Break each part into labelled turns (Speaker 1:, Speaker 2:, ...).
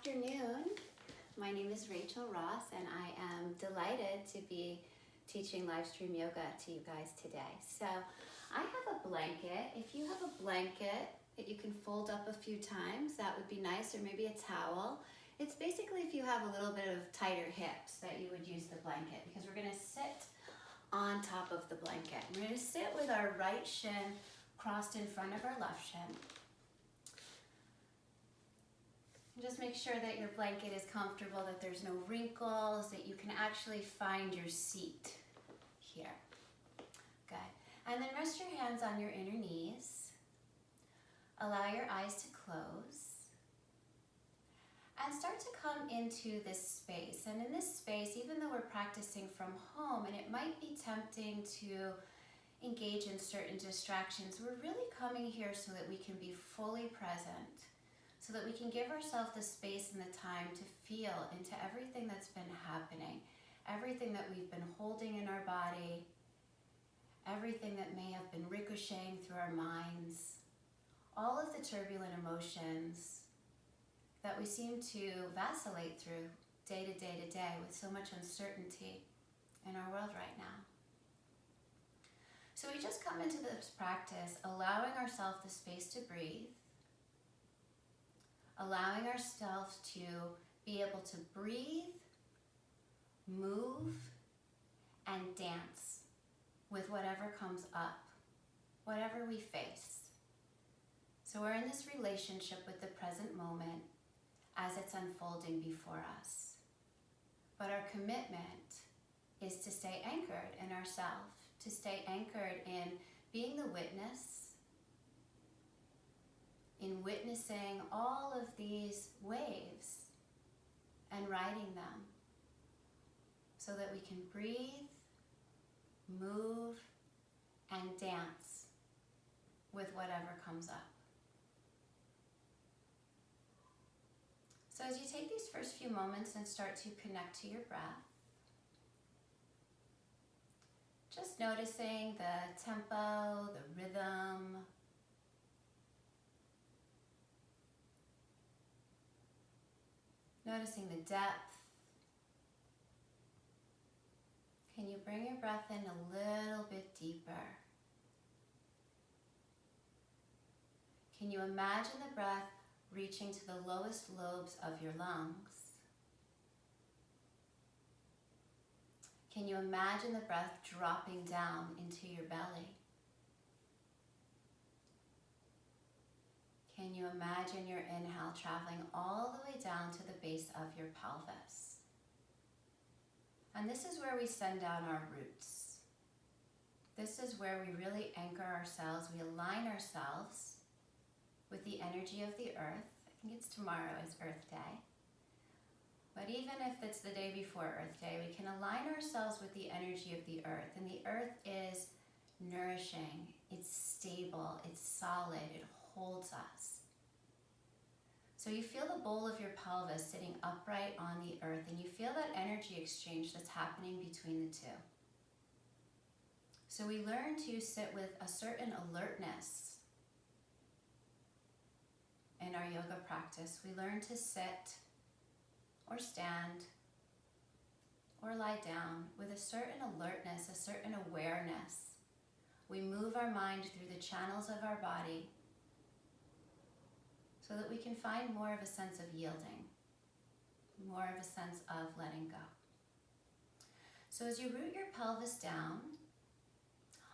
Speaker 1: afternoon. My name is Rachel Ross, and I am delighted to be teaching live stream yoga to you guys today. So I have a blanket. If you have a blanket that you can fold up a few times, that would be nice, or maybe a towel. It's basically if you have a little bit of tighter hips that you would use the blanket, because we're going to sit on top of the blanket. We're going to sit with our right shin crossed in front of our left shin. Just make sure that your blanket is comfortable, that there's no wrinkles, that you can actually find your seat here. Good. And then rest your hands on your inner knees. Allow your eyes to close. And start to come into this space. And in this space, even though we're practicing from home, and it might be tempting to engage in certain distractions, we're really coming here so that we can be fully present, so that we can give ourselves the space and the time to feel into everything that's been happening, everything that we've been holding in our body, everything that may have been ricocheting through our minds, all of the turbulent emotions that we seem to vacillate through day to day to day with so much uncertainty in our world right now. So we just come into this practice allowing ourselves the space to breathe, allowing ourselves to be able to breathe, move, and dance with whatever comes up, whatever we face. So we're in this relationship with the present moment as it's unfolding before us. But our commitment is to stay anchored in ourselves, to stay anchored in being the witness, in witnessing all of these waves and riding them, so that we can breathe, move, and dance with whatever comes up. So as you take these first few moments and start to connect to your breath, just noticing the tempo, the rhythm, noticing the depth. Can you bring your breath in a little bit deeper? Can you imagine the breath reaching to the lowest lobes of your lungs? Can you imagine the breath dropping down into your belly? Can you imagine your inhale traveling all the way down to the base of your pelvis? And this is where we send down our roots. This is where we really anchor ourselves. We align ourselves with the energy of the earth. I think it's tomorrow is Earth Day. But even if it's the day before Earth Day, we can align ourselves with the energy of the earth. And the earth is nourishing, it's stable, it's solid, it holds us. So you feel the bowl of your pelvis sitting upright on the earth, and you feel that energy exchange that's happening between the two. So we learn to sit with a certain alertness in our yoga practice. We learn to sit or stand or lie down with a certain alertness, a certain awareness. We move our mind through the channels of our body so that we can find more of a sense of yielding, more of a sense of letting go. So as you root your pelvis down,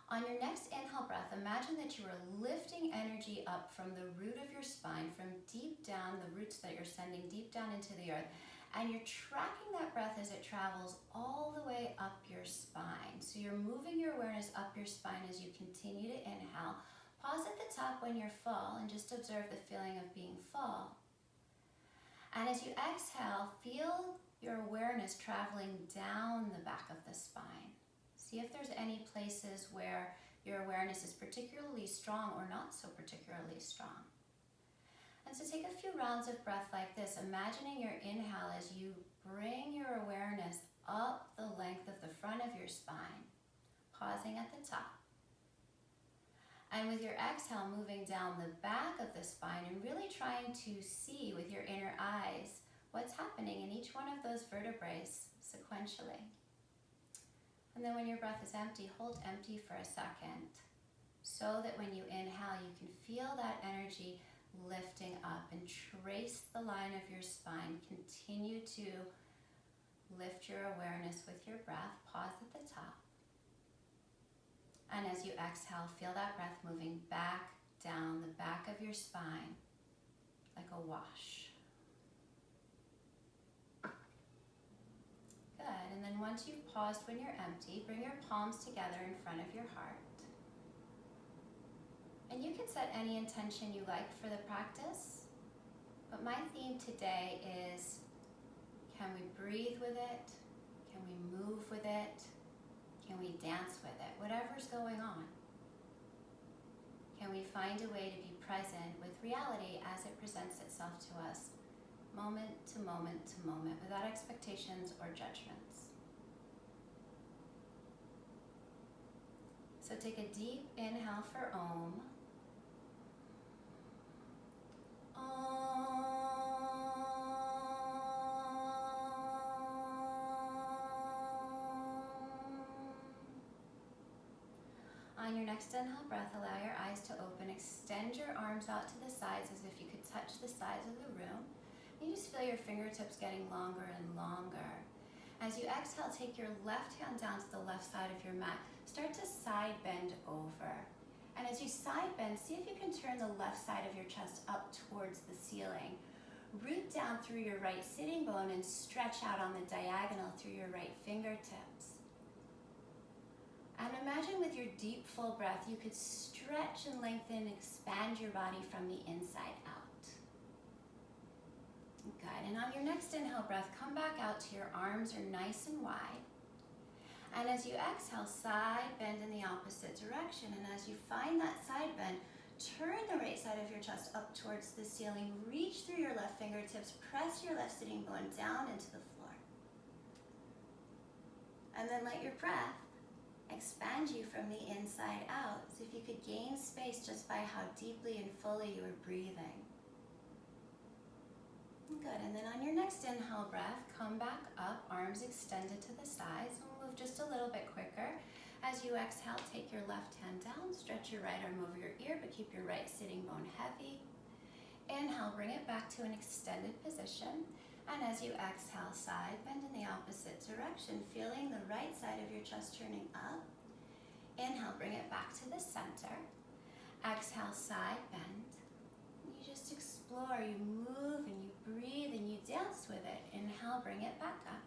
Speaker 1: on your next inhale breath, imagine that you are lifting energy up from the root of your spine, from deep down, the roots that you're sending deep down into the earth, and you're tracking that breath as it travels all the way up your spine. So you're moving your awareness up your spine as you continue to inhale. Pause at the top when you're full and just observe the feeling of being full. And as you exhale, feel your awareness traveling down the back of the spine. See if there's any places where your awareness is particularly strong or not so particularly strong. And so take a few rounds of breath like this, imagining your inhale as you bring your awareness up the length of the front of your spine, pausing at the top. And with your exhale, moving down the back of the spine and really trying to see with your inner eyes what's happening in each one of those vertebrae sequentially. And then when your breath is empty, hold empty for a second so that when you inhale, you can feel that energy lifting up and trace the line of your spine. Continue to lift your awareness with your breath. Pause at the top. And as you exhale, feel that breath moving back down the back of your spine like a wash. Good. And then once you've paused when you're empty, bring your palms together in front of your heart. And you can set any intention you like for the practice, but my theme today is, can we breathe with it? Can we move with it? Can we dance with it? Whatever's going on. Can we find a way to be present with reality as it presents itself to us, moment to moment to moment, without expectations or judgments? So take a deep inhale for Om. On your next inhale breath, allow your eyes to open. Extend your arms out to the sides as if you could touch the sides of the room. You just feel your fingertips getting longer and longer. As you exhale, take your left hand down to the left side of your mat. Start to side bend over. And as you side bend, see if you can turn the left side of your chest up towards the ceiling. Root down through your right sitting bone and stretch out on the diagonal through your right fingertips. And imagine with your deep, full breath, you could stretch and lengthen, expand your body from the inside out. Good. And on your next inhale breath, come back out to your arms are nice and wide. And as you exhale, side bend in the opposite direction. And as you find that side bend, turn the right side of your chest up towards the ceiling. Reach through your left fingertips. Press your left sitting bone down into the floor. And then let your breath expand you from the inside out, as if you could gain space just by how deeply and fully you are breathing. Good, and then on your next inhale breath, come back up, arms extended to the sides, and we'll move just a little bit quicker. As you exhale, take your left hand down, stretch your right arm over your ear, but keep your right sitting bone heavy. Inhale, bring it back to an extended position. And as you exhale, side bend in the opposite direction, feeling the right side of your chest turning up. Inhale, bring it back to the center. Exhale, side bend. You just explore, you move and you breathe and you dance with it. Inhale, bring it back up.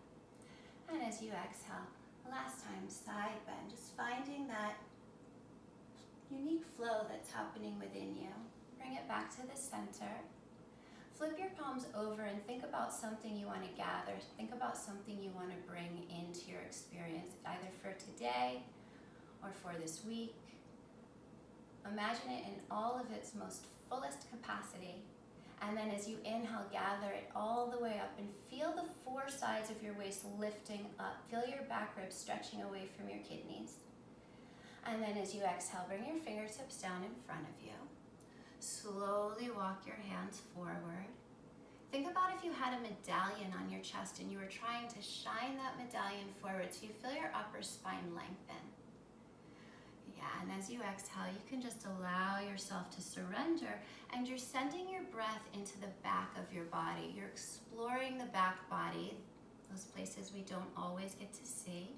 Speaker 1: And as you exhale, last time, side bend, just finding that unique flow that's happening within you. Bring it back to the center. Flip your palms over and think about something you want to gather. Think about something you want to bring into your experience, either for today or for this week. Imagine it in all of its most fullest capacity. And then as you inhale, gather it all the way up and feel the four sides of your waist lifting up. Feel your back ribs stretching away from your kidneys. And then as you exhale, bring your fingertips down in front of you. Slowly walk your hands forward. Think about if you had a medallion on your chest and you were trying to shine that medallion forward so you feel your upper spine lengthen. Yeah, and as you exhale, you can just allow yourself to surrender, and you're sending your breath into the back of your body. You're exploring the back body, those places we don't always get to see.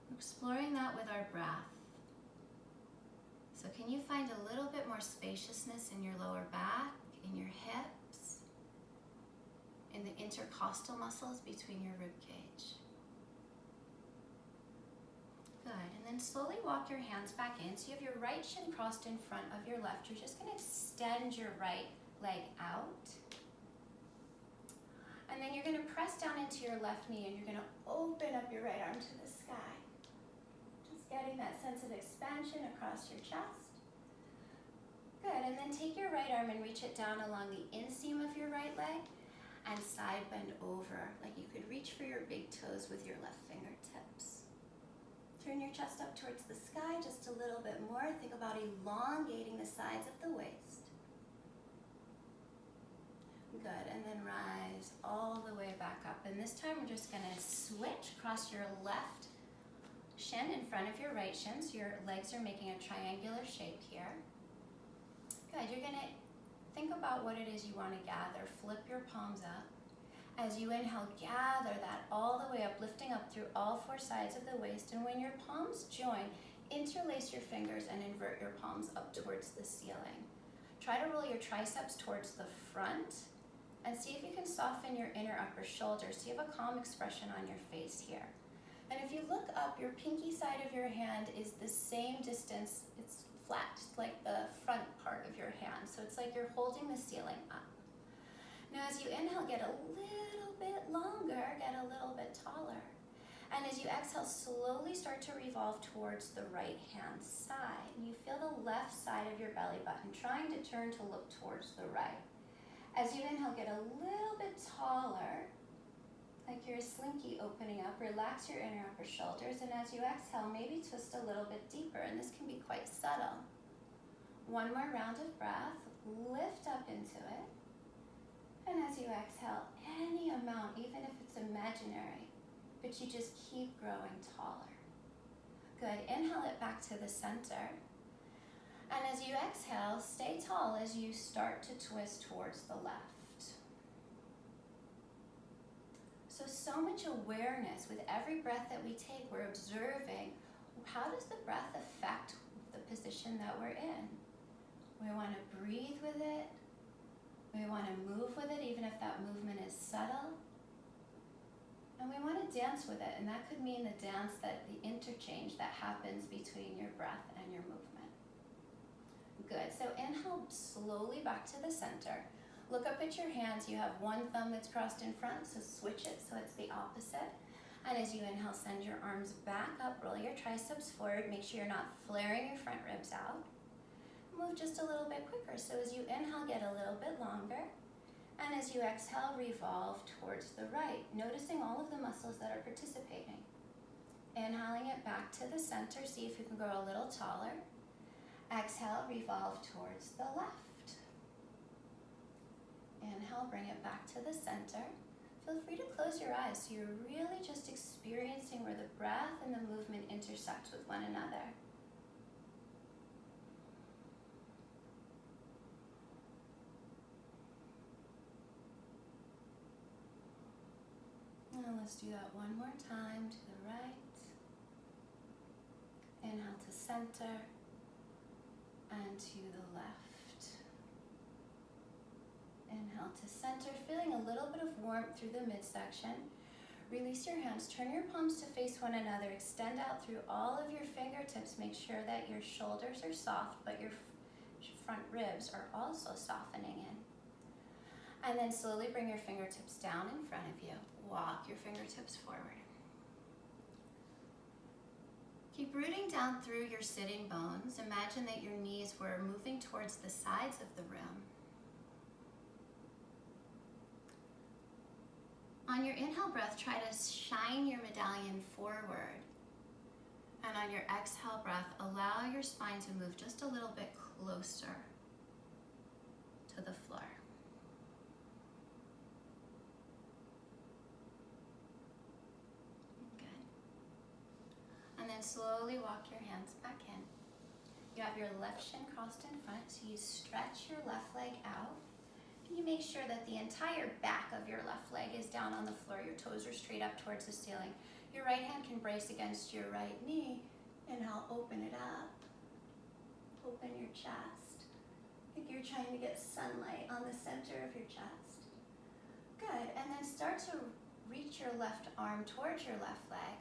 Speaker 1: We're exploring that with our breath. So can you find a little bit more spaciousness in your lower back, in your hips, in the intercostal muscles between your rib cage? Good, and then slowly walk your hands back in. So you have your right shin crossed in front of your left. You're just gonna extend your right leg out. And then you're gonna press down into your left knee and you're gonna open up your right arm to the sky. Getting that sense of expansion across your chest. Good, and then take your right arm and reach it down along the inseam of your right leg and side bend over, like you could reach for your big toes with your left fingertips. Turn your chest up towards the sky just a little bit more. Think about elongating the sides of the waist. Good, and then rise all the way back up. And this time we're just gonna switch, cross your left shin in front of your right shin, so your legs are making a triangular shape here. Good, you're gonna think about what it is you wanna gather. Flip your palms up. As you inhale, gather that all the way up, lifting up through all four sides of the waist. And when your palms join, interlace your fingers and invert your palms up towards the ceiling. Try to roll your triceps towards the front and see if you can soften your inner upper shoulder so you have a calm expression on your face here. And if you look up, your pinky side of your hand is the same distance, it's flat, like the front part of your hand. So it's like you're holding the ceiling up. Now as you inhale, get a little bit longer, get a little bit taller. And as you exhale, slowly start to revolve towards the right hand side. And you feel the left side of your belly button trying to turn to look towards the right. As you inhale, get a little bit taller, like you're a slinky opening up. Relax your inner upper shoulders, and as you exhale, maybe twist a little bit deeper, and this can be quite subtle. One more round of breath, lift up into it, and as you exhale, any amount, even if it's imaginary, but you just keep growing taller. Good, inhale it back to the center, and as you exhale, stay tall as you start to twist towards the left. So much awareness with every breath that we take. We're observing, how does the breath affect the position that we're in? We want to breathe with it. We want to move with it, even if that movement is subtle. And we want to dance with it, and that could mean the dance, that the interchange that happens between your breath and your movement. Good, so inhale slowly back to the center. Look up at your hands. You have one thumb that's crossed in front, so switch it so it's the opposite. And as you inhale, send your arms back up, roll your triceps forward. Make sure you're not flaring your front ribs out. Move just a little bit quicker. So as you inhale, get a little bit longer. And as you exhale, revolve towards the right, noticing all of the muscles that are participating. Inhaling it back to the center. See if you can grow a little taller. Exhale, revolve towards the left. Inhale, bring it back to the center. Feel free to close your eyes so you're really just experiencing where the breath and the movement intersect with one another. And let's do that one more time to the right. Inhale to center and to the left. Inhale to center, feeling a little bit of warmth through the midsection. Release your hands, turn your palms to face one another, extend out through all of your fingertips. Make sure that your shoulders are soft, but your front ribs are also softening in. And then slowly bring your fingertips down in front of you. Walk your fingertips forward. Keep rooting down through your sitting bones. Imagine that your knees were moving towards the sides of the room. On your inhale breath, try to shine your medallion forward. And on your exhale breath, allow your spine to move just a little bit closer to the floor. Good. And then slowly walk your hands back in. You have your left shin crossed in front, so you stretch your left leg out. You make sure that the entire back of your left leg is down on the floor. Your toes are straight up towards the ceiling. Your right hand can brace against your right knee. Inhale, open it up. Open your chest. Like you're trying to get sunlight on the center of your chest. Good, and then start to reach your left arm towards your left leg.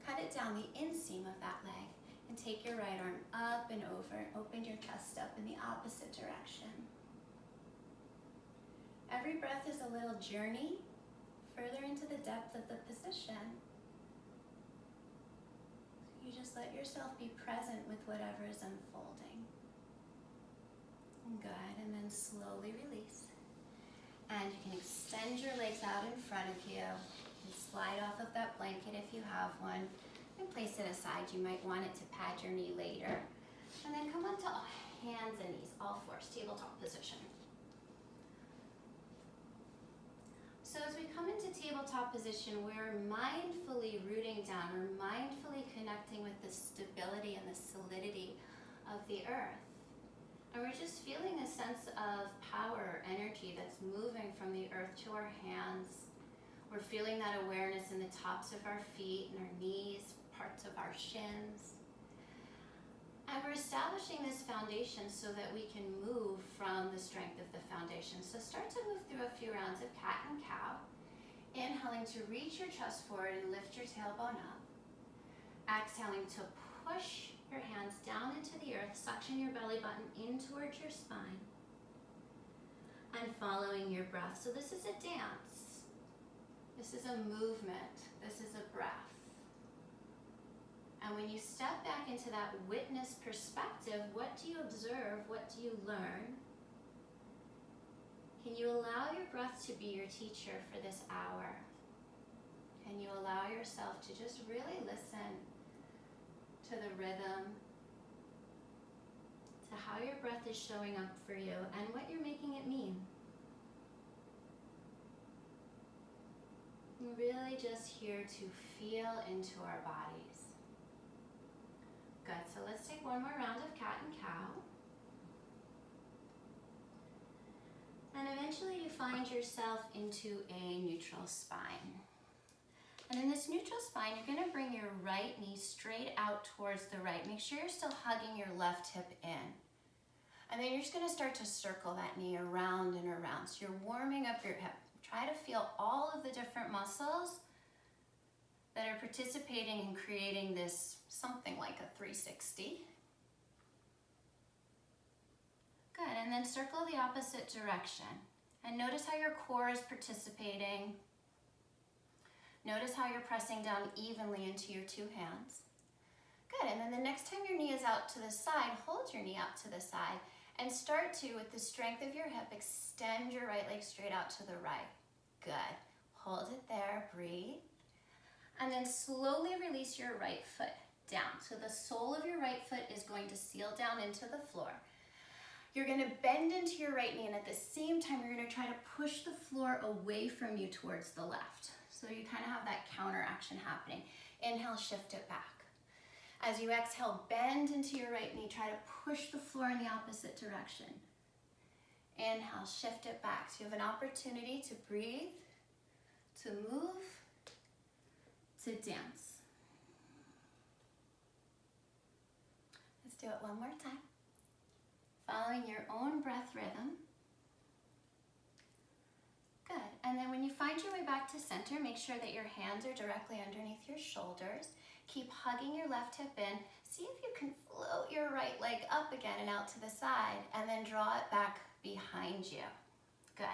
Speaker 1: Cut it down the inseam of that leg. And take your right arm up and over. Open your chest up in the opposite direction. Every breath is a little journey further into the depth of the position. You just let yourself be present with whatever is unfolding. Good, and then slowly release. And you can extend your legs out in front of you and slide off of that blanket if you have one and place it aside. You might want it to pad your knee later. And then come onto hands and knees, all fours, tabletop position. tabletop position, we're mindfully rooting down, we're mindfully connecting with the stability and the solidity of the earth. And we're just feeling a sense of power, energy that's moving from the earth to our hands. We're feeling that awareness in the tops of our feet and our knees, parts of our shins. And we're establishing this foundation so that we can move from the strength of the foundation. So start to move through a few rounds of cat and cow. Inhaling to reach your chest forward and lift your tailbone up. Exhaling to push your hands down into the earth, suction your belly button in towards your spine, and following your breath. So this is a dance. This is a movement. This is a breath. And when you step back into that witness perspective, what do you observe? What do you learn? Can you allow your breath to be your teacher for this hour? Can you allow yourself to just really listen to the rhythm, to how your breath is showing up for you and what you're making it mean? We're really just here to feel into our bodies. Good, so let's take one more round of cat and cow. And eventually you find yourself into a neutral spine. And in this neutral spine, you're going to bring your right knee straight out towards the right. Make sure you're still hugging your left hip in. And then you're just going to start to circle that knee around and around. So you're warming up your hip. Try to feel all of the different muscles that are participating in creating this something like a 360. Good, and then circle the opposite direction. And notice how your core is participating. Notice how you're pressing down evenly into your two hands. Good, and then the next time your knee is out to the side, hold your knee out to the side and start to, with the strength of your hip, extend your right leg straight out to the right. Good, hold it there, breathe. And then slowly release your right foot down. So the sole of your right foot is going to seal down into the floor. You're going to bend into your right knee, and at the same time, you're going to try to push the floor away from you towards the left. So you kind of have that counter action happening. Inhale, shift it back. As you exhale, bend into your right knee. Try to push the floor in the opposite direction. Inhale, shift it back. So you have an opportunity to breathe, to move, to dance. Let's do it one more time. Following your own breath rhythm. Good, and then when you find your way back to center, make sure that your hands are directly underneath your shoulders. Keep hugging your left hip in. See if you can float your right leg up again and out to the side, and then draw it back behind you. Good.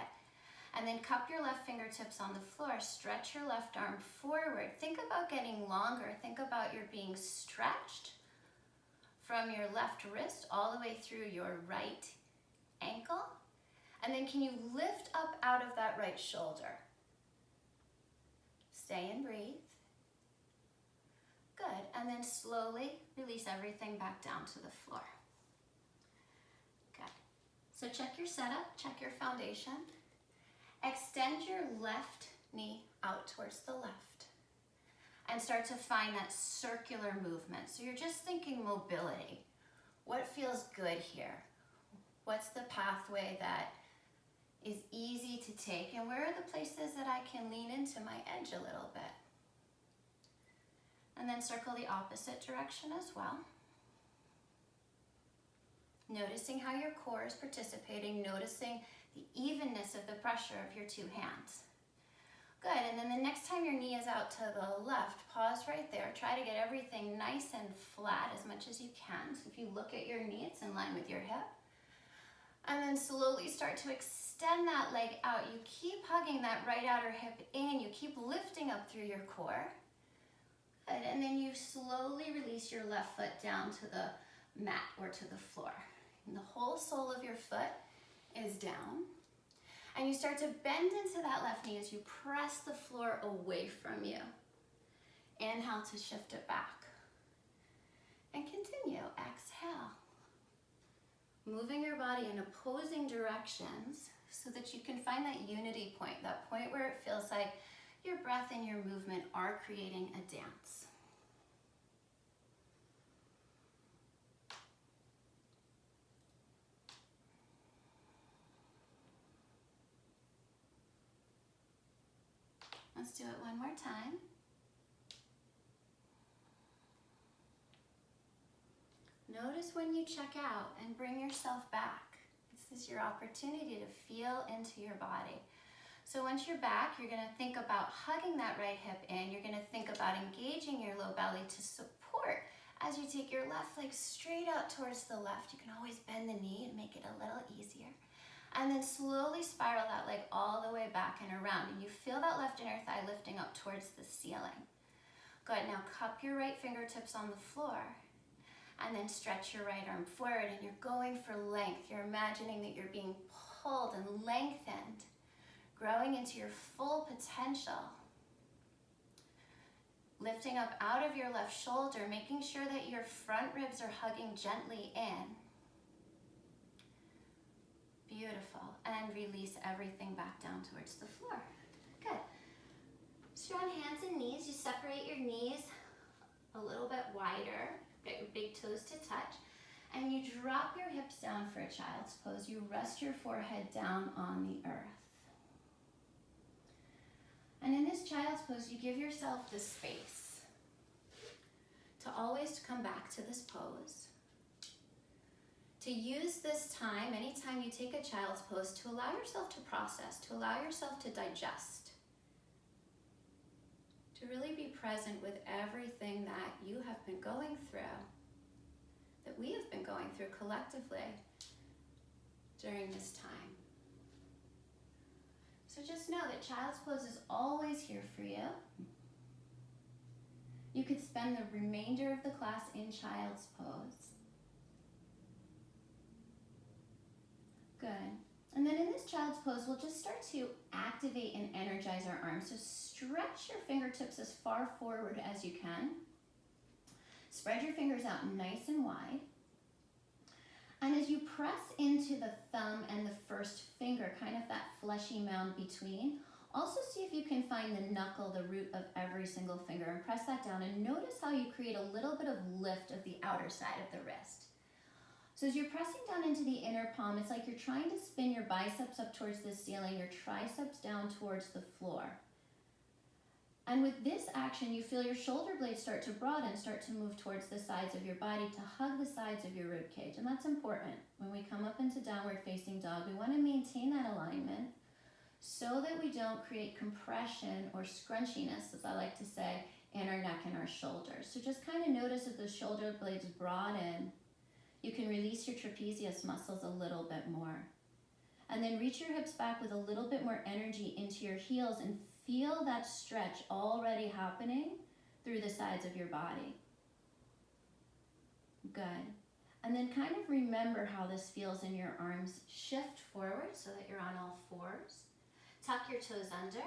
Speaker 1: And then cup your left fingertips on the floor. Stretch your left arm forward. Think about getting longer. Think about your being stretched from your left wrist all the way through your right ankle. And then can you lift up out of that right shoulder? Stay and breathe. Good, and then slowly release everything back down to the floor. Good. So check your setup, check your foundation. Extend your left knee out towards the left. And start to find that circular movement. So you're just thinking mobility. What feels good here? What's the pathway that is easy to take, and where are the places that I can lean into my edge a little bit? And then circle the opposite direction as well. Noticing how your core is participating, noticing the evenness of the pressure of your two hands. Good, and then the next time your knee is out to the left, pause right there. Try to get everything nice and flat as much as you can. So if you look at your knee, it's in line with your hip. And then slowly start to extend that leg out. You keep hugging that right outer hip in. You keep lifting up through your core. Good. And then you slowly release your left foot down to the mat or to the floor. And the whole sole of your foot is down. And you start to bend into that left knee as you press the floor away from you. Inhale to shift it back. And continue. Exhale. Moving your body in opposing directions so that you can find that unity point, that point where it feels like your breath and your movement are creating a dance. Let's do it one more time. Notice when you check out and bring yourself back. This is your opportunity to feel into your body. So once you're back, you're gonna think about hugging that right hip in. You're gonna think about engaging your low belly to support as you take your left leg straight out towards the left. You can always bend the knee and make it a little easier. And then slowly spiral that leg all the way back and around. And you feel that left inner thigh lifting up towards the ceiling. Good, now cup your right fingertips on the floor. And then stretch your right arm forward, and you're going for length. You're imagining that you're being pulled and lengthened, growing into your full potential. Lifting up out of your left shoulder, making sure that your front ribs are hugging gently in. Beautiful. And release everything back down towards the floor. Good. Strong hands and knees. You separate your knees a little bit wider. Get your big toes to touch, and you drop your hips down for a child's pose. You rest your forehead down on the earth. And in this child's pose, you give yourself the space to always come back to this pose. To use this time, anytime you take a child's pose, to allow yourself to process, to allow yourself to digest. To really be present with everything that you have been going through, that we have been going through collectively during this time. So just know that child's pose is always here for you. You could spend the remainder of the class in child's pose. Good. And then in this child's pose, we'll just start to activate and energize our arms. So stretch your fingertips as far forward as you can. Spread your fingers out nice and wide. And as you press into the thumb and the first finger, kind of that fleshy mound between, also see if you can find the knuckle, the root of every single finger, and press that down. And notice how you create a little bit of lift of the outer side of the wrist. So as you're pressing down into the inner palm, it's like you're trying to spin your biceps up towards the ceiling, your triceps down towards the floor. And with this action, you feel your shoulder blades start to broaden, start to move towards the sides of your body to hug the sides of your rib cage. And that's important. When we come up into downward facing dog, we want to maintain that alignment so that we don't create compression or scrunchiness, as I like to say, in our neck and our shoulders. So just kind of notice that the shoulder blades broaden. You can release your trapezius muscles a little bit more. And then reach your hips back with a little bit more energy into your heels and feel that stretch already happening through the sides of your body. Good. And then kind of remember how this feels in your arms. Shift forward so that you're on all fours. Tuck your toes under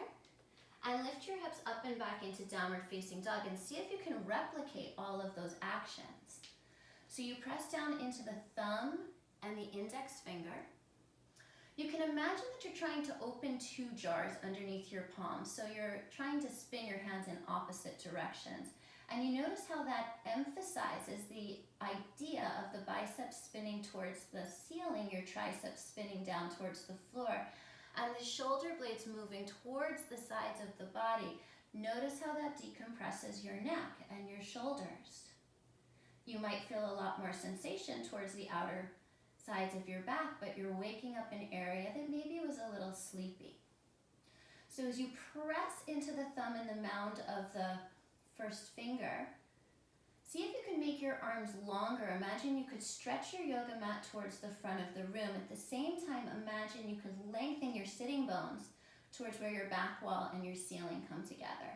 Speaker 1: and lift your hips up and back into downward facing dog, and see if you can replicate all of those actions. So you press down into the thumb and the index finger. You can imagine that you're trying to open two jars underneath your palms. So you're trying to spin your hands in opposite directions. And you notice how that emphasizes the idea of the biceps spinning towards the ceiling, your triceps spinning down towards the floor, and the shoulder blades moving towards the sides of the body. Notice how that decompresses your neck and your shoulders. You might feel a lot more sensation towards the outer sides of your back, but you're waking up an area that maybe was a little sleepy. So as you press into the thumb and the mound of the first finger, see if you can make your arms longer. Imagine you could stretch your yoga mat towards the front of the room. At the same time, imagine you could lengthen your sitting bones towards where your back wall and your ceiling come together.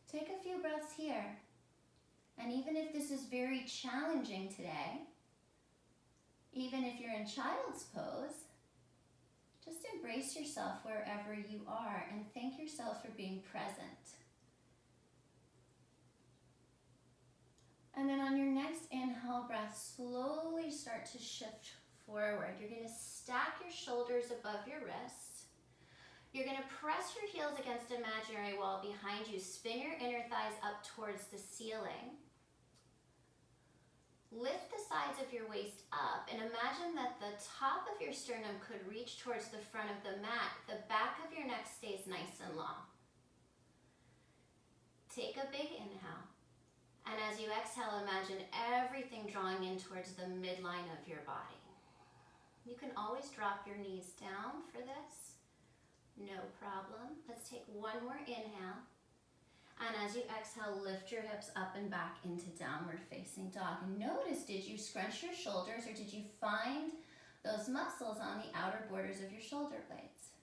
Speaker 1: Take a few breaths here. And even if this is very challenging today, even if you're in child's pose, just embrace yourself wherever you are and thank yourself for being present. And then on your next inhale breath, slowly start to shift forward. You're going to stack your shoulders above your wrists. You're going to press your heels against an imaginary wall behind you. Spin your inner thighs up towards the ceiling. Lift the sides of your waist up and imagine that the top of your sternum could reach towards the front of the mat. The back of your neck stays nice and long. Take a big inhale. And as you exhale, imagine everything drawing in towards the midline of your body. You can always drop your knees down for this. No problem. Let's take one more inhale. And as you exhale, lift your hips up and back into downward facing dog. And notice, did you scrunch your shoulders or did you find those muscles on the outer borders of your shoulder blades?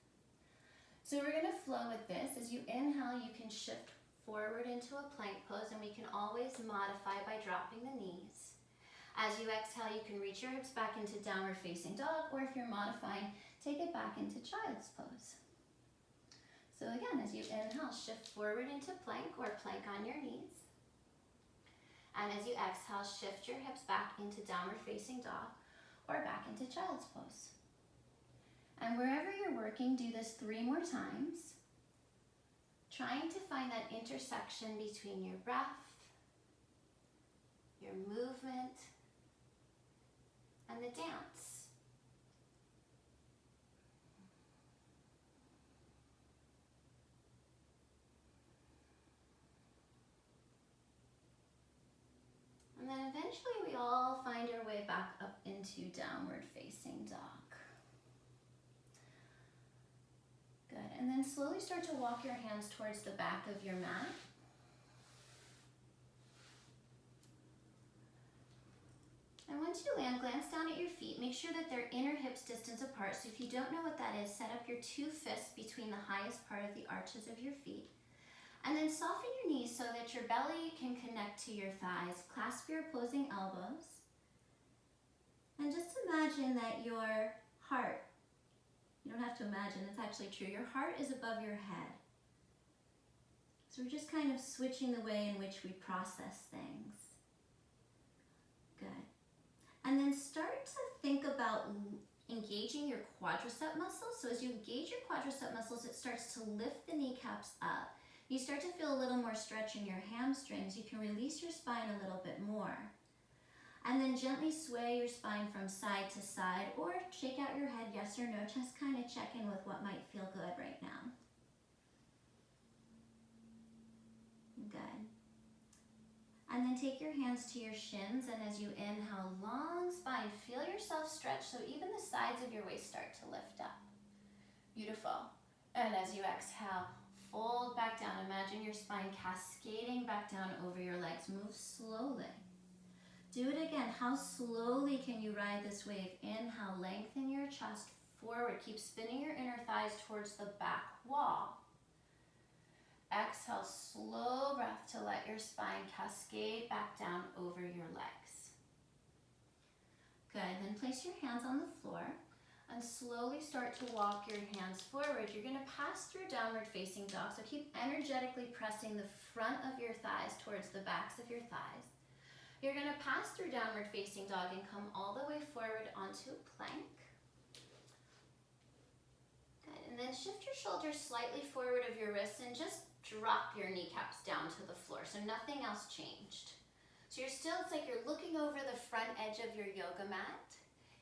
Speaker 1: So we're gonna flow with this. As you inhale, you can shift forward into a plank pose, and we can always modify by dropping the knees. As you exhale, you can reach your hips back into downward facing dog, or if you're modifying, take it back into child's pose. So again, as you inhale, shift forward into plank or plank on your knees. And as you exhale, shift your hips back into downward facing dog or back into child's pose. And wherever you're working, do this 3 more times, trying to find that intersection between your breath, your movement, and the dance. And then eventually we all find our way back up into downward facing dog. Good, and then slowly start to walk your hands towards the back of your mat. And once you land, glance down at your feet. Make sure that they're inner hips distance apart. So if you don't know what that is, set up your 2 fists between the highest part of the arches of your feet. And then soften your knees so that your belly can connect to your thighs. Clasp your opposing elbows. And just imagine that your heart, you don't have to imagine, it's actually true, your heart is above your head. So we're just kind of switching the way in which we process things. Good. And then start to think about engaging your quadricep muscles. So as you engage your quadricep muscles, it starts to lift the kneecaps up. You start to feel a little more stretch in your hamstrings. You can release your spine a little bit more. And then gently sway your spine from side to side, or shake out your head yes or no. Just kind of check in with what might feel good right now. Good. And then take your hands to your shins, and as you inhale, long spine, feel yourself stretch so even the sides of your waist start to lift up. Beautiful. And as you exhale, fold back down. Imagine your spine cascading back down over your legs. Move slowly. Do it again. How slowly can you ride this wave? Inhale, lengthen your chest forward. Keep spinning your inner thighs towards the back wall. Exhale, slow breath to let your spine cascade back down over your legs. Good. Then place your hands on the floor and slowly start to walk your hands forward. You're going to pass through downward facing dog. So keep energetically pressing the front of your thighs towards the backs of your thighs. You're going to pass through downward facing dog and come all the way forward onto plank. Good. And then shift your shoulders slightly forward of your wrists and just drop your kneecaps down to the floor. So nothing else changed. So you're still, it's like you're looking over the front edge of your yoga mat.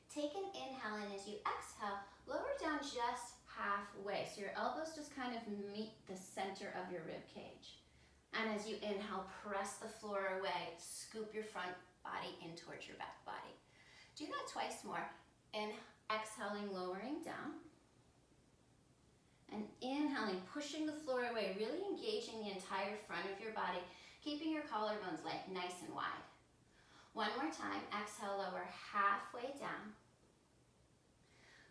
Speaker 1: Take an inhale, and as you exhale, lower down just halfway. So your elbows just kind of meet the center of your rib cage. And as you inhale, press the floor away. Scoop your front body in towards your back body. Do that twice more. And exhaling, lowering down. And inhaling, pushing the floor away, really engaging the entire front of your body, keeping your collarbones nice and wide. One more time. Exhale, lower halfway down.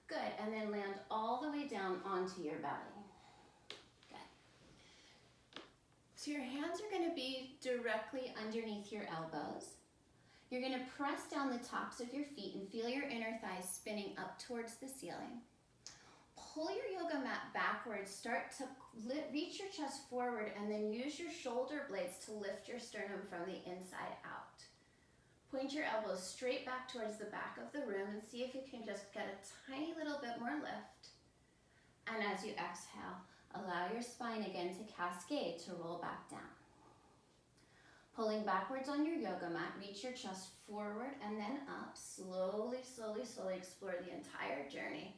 Speaker 1: Good. And then land all the way down onto your belly. So your hands are going to be directly underneath your elbows. You're going to press down the tops of your feet and feel your inner thighs spinning up towards the ceiling. Pull your yoga mat backwards. Start to reach your chest forward and then use your shoulder blades to lift your sternum from the inside out. Point your elbows straight back towards the back of the room and see if you can just get a tiny little bit more lift. And as you exhale, allow your spine again to cascade, to roll back down. Pulling backwards on your yoga mat, reach your chest forward and then up. Slowly, slowly, slowly explore the entire journey.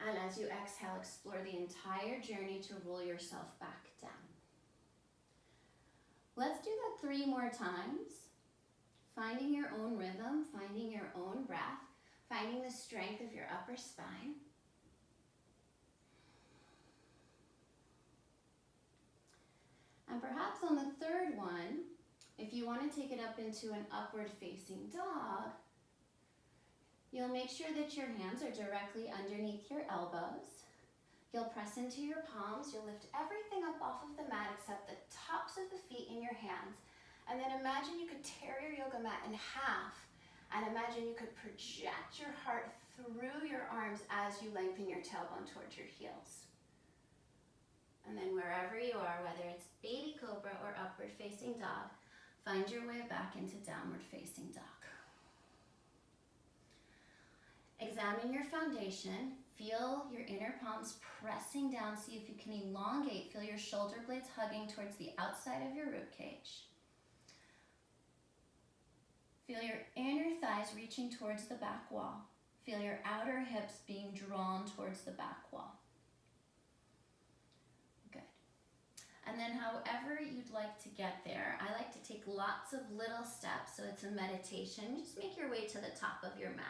Speaker 1: And as you exhale, explore the entire journey to roll yourself back down. Let's do that 3 more times. Finding your own rhythm, finding your own breath, finding the strength of your upper spine. And perhaps on the 3rd one, if you want to take it up into an upward facing dog, you'll make sure that your hands are directly underneath your elbows. You'll press into your palms. You'll lift everything up off of the mat except the tops of the feet in your hands. And then imagine you could tear your yoga mat in half. And imagine you could project your heart through your arms as you lengthen your tailbone towards your heels. And then wherever you are, whether it's baby cobra or upward facing dog, find your way back into downward facing dog. Examine your foundation. Feel your inner palms pressing down. See if you can elongate. Feel your shoulder blades hugging towards the outside of your rib cage. Feel your inner thighs reaching towards the back wall. Feel your outer hips being drawn towards the back wall. Good. And then however you'd like to get there, I like to take lots of little steps, so it's a meditation. Just make your way to the top of your mat.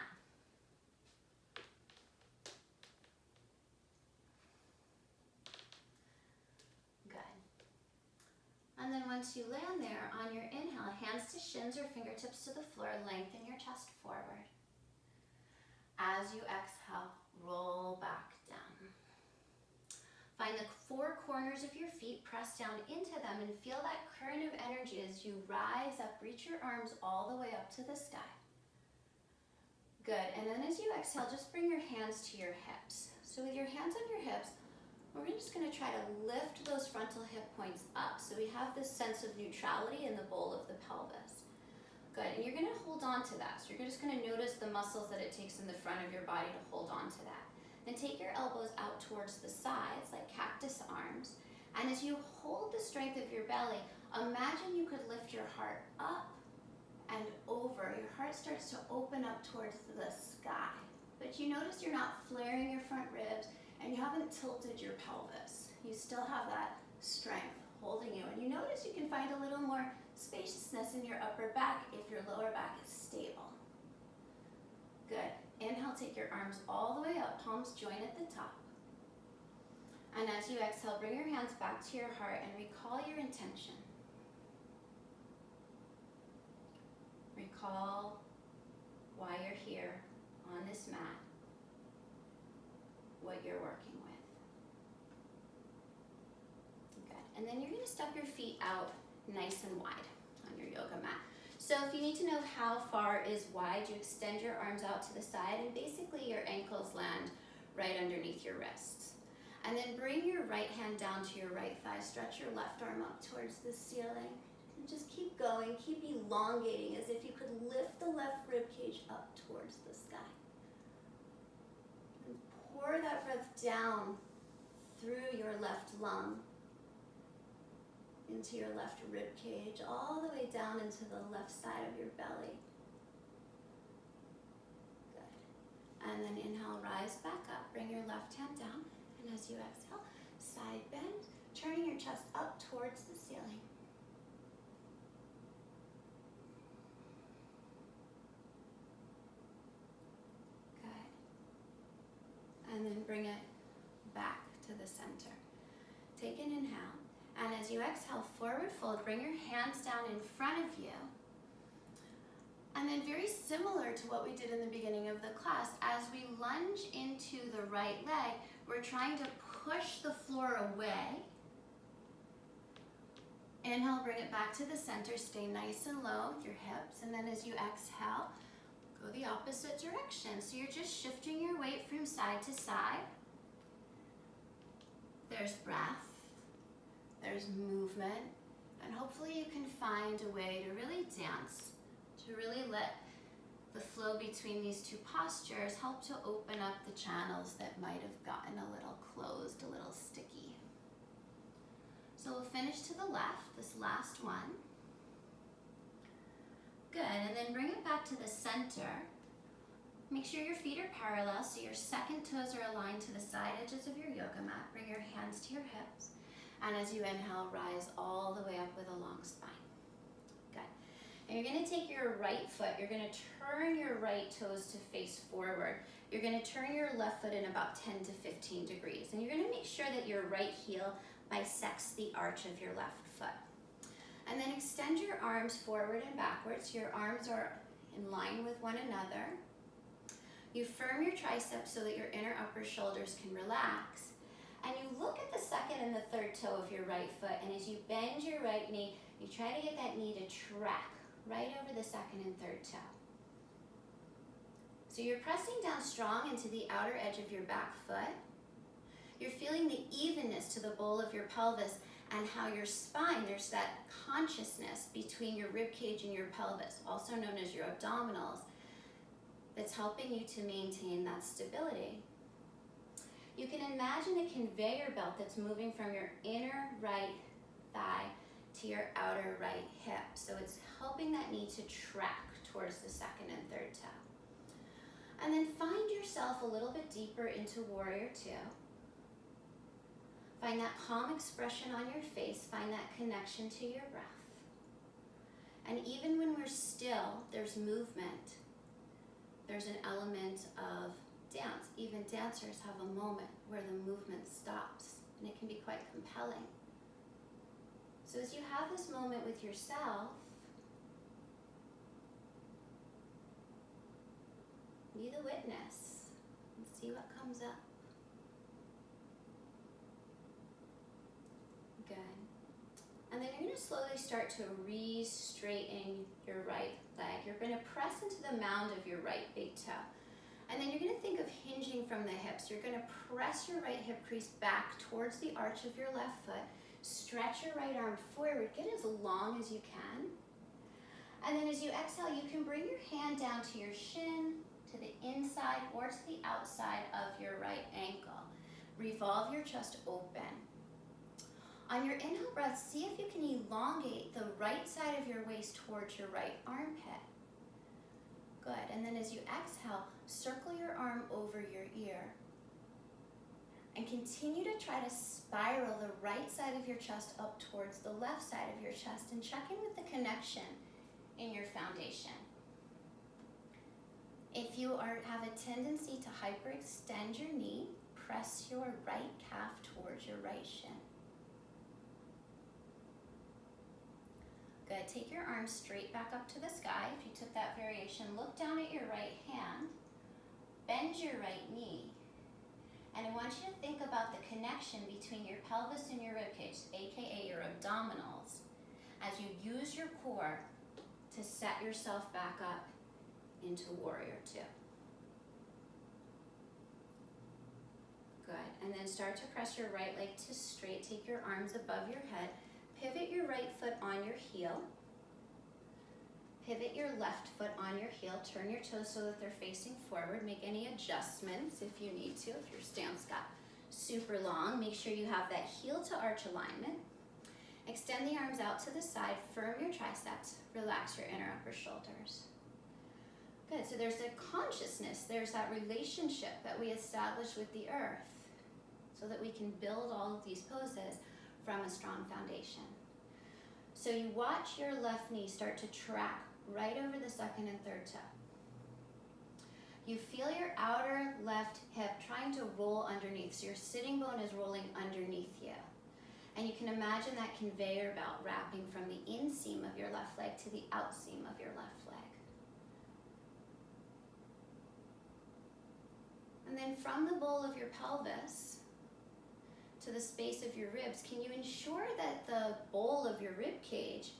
Speaker 1: And then once you land there, on your inhale, hands to shins or fingertips to the floor, lengthen your chest forward. As you exhale, roll back down. Find the 4 corners of your feet, press down into them, and feel that current of energy as you rise up. Reach your arms all the way up to the sky. Good, and then as you exhale, just bring your hands to your hips. So with your hands on your hips, we're just going to try to lift those frontal hip points up so we have this sense of neutrality in the bowl of the pelvis. Good, and you're going to hold on to that. So you're just going to notice the muscles that it takes in the front of your body to hold on to that. Then take your elbows out towards the sides like cactus arms. And as you hold the strength of your belly, imagine you could lift your heart up and over. Your heart starts to open up towards the sky. But you notice you're not flaring your front ribs, and you haven't tilted your pelvis. You still have that strength holding you. And you notice you can find a little more spaciousness in your upper back if your lower back is stable. Good. Inhale, take your arms all the way up, palms join at the top. And as you exhale, bring your hands back to your heart and recall your intention. Recall why you're here on this mat, what you're working with. Good. And then you're going to step your feet out nice and wide on your yoga mat. So if you need to know how far is wide, you extend your arms out to the side and basically your ankles land right underneath your wrists. And then bring your right hand down to your right thigh. Stretch your left arm up towards the ceiling. And just keep going, keep elongating as if you could lift the left rib cage up towards the sky. Pour that breath down through your left lung, into your left rib cage, all the way down into the left side of your belly. Good. And then inhale, rise back up. Bring your left hand down. And as you exhale, side bend, turning your chest up towards the ceiling. And then bring it back to the center. Take an inhale, and as you exhale, forward fold, bring your hands down in front of you. And then very similar to what we did in the beginning of the class, as we lunge into the right leg, we're trying to push the floor away. Inhale, bring it back to the center, stay nice and low with your hips, and then as you exhale, go the opposite direction. So you're just shifting your weight from side to side. There's breath, there's movement, and hopefully you can find a way to really dance, to really let the flow between these two postures help to open up the channels that might have gotten a little closed, a little sticky. So we'll finish to the left, this last one. Good, and then bring it back to the center. Make sure your feet are parallel so your second toes are aligned to the side edges of your yoga mat. Bring your hands to your hips. And as you inhale, rise all the way up with a long spine. Good. And you're gonna take your right foot, you're gonna turn your right toes to face forward. You're gonna turn your left foot in about 10 to 15 degrees. And you're gonna make sure that your right heel bisects the arch of your left foot. And then extend your arms forward and backwards. Your arms are in line with one another. You firm your triceps so that your inner upper shoulders can relax. And you look at the second and the third toe of your right foot, and as you bend your right knee, you try to get that knee to track right over the second and third toe. So you're pressing down strong into the outer edge of your back foot. You're feeling the evenness to the bowl of your pelvis and how your spine, there's that consciousness between your rib cage and your pelvis, also known as your abdominals, that's helping you to maintain that stability. You can imagine a conveyor belt that's moving from your inner right thigh to your outer right hip. So it's helping that knee to track towards the second and third toe. And then find yourself a little bit deeper into Warrior Two. Find that calm expression on your face. Find that connection to your breath. And even when we're still, there's movement. There's an element of dance. Even dancers have a moment where the movement stops, and it can be quite compelling. So as you have this moment with yourself, be the witness and see what comes up. Good. And then you're going to slowly start to re-straighten your right leg. You're going to press into the mound of your right big toe. And then you're going to think of hinging from the hips. You're going to press your right hip crease back towards the arch of your left foot. Stretch your right arm forward. Get as long as you can. And then as you exhale, you can bring your hand down to your shin, to the inside or to the outside of your right ankle. Revolve your chest open. On your inhale breath, see if you can elongate the right side of your waist towards your right armpit. Good, and then as you exhale, circle your arm over your ear. And continue to try to spiral the right side of your chest up towards the left side of your chest and check in with the connection in your foundation. If you have a tendency to hyperextend your knee, press your right calf towards your right shin. Good, take your arms straight back up to the sky. If you took that variation, look down at your right hand, bend your right knee, and I want you to think about the connection between your pelvis and your ribcage, aka your abdominals, as you use your core to set yourself back up into Warrior Two. Good, and then start to press your right leg to straight. Take your arms above your head. Pivot your right foot on your heel. Pivot your left foot on your heel. Turn your toes so that they're facing forward. Make any adjustments if you need to. If your stance got super long, make sure you have that heel to arch alignment. Extend the arms out to the side. Firm your triceps. Relax your inner upper shoulders. Good, so there's a consciousness. There's that relationship that we establish with the earth so that we can build all of these poses from a strong foundation. So you watch your left knee start to track right over the second and third toe. You feel your outer left hip trying to roll underneath. So your sitting bone is rolling underneath you. And you can imagine that conveyor belt wrapping from the inseam of your left leg to the outseam of your left leg. And then from the bowl of your pelvis to the space of your ribs, can you ensure that the bowl of your rib cage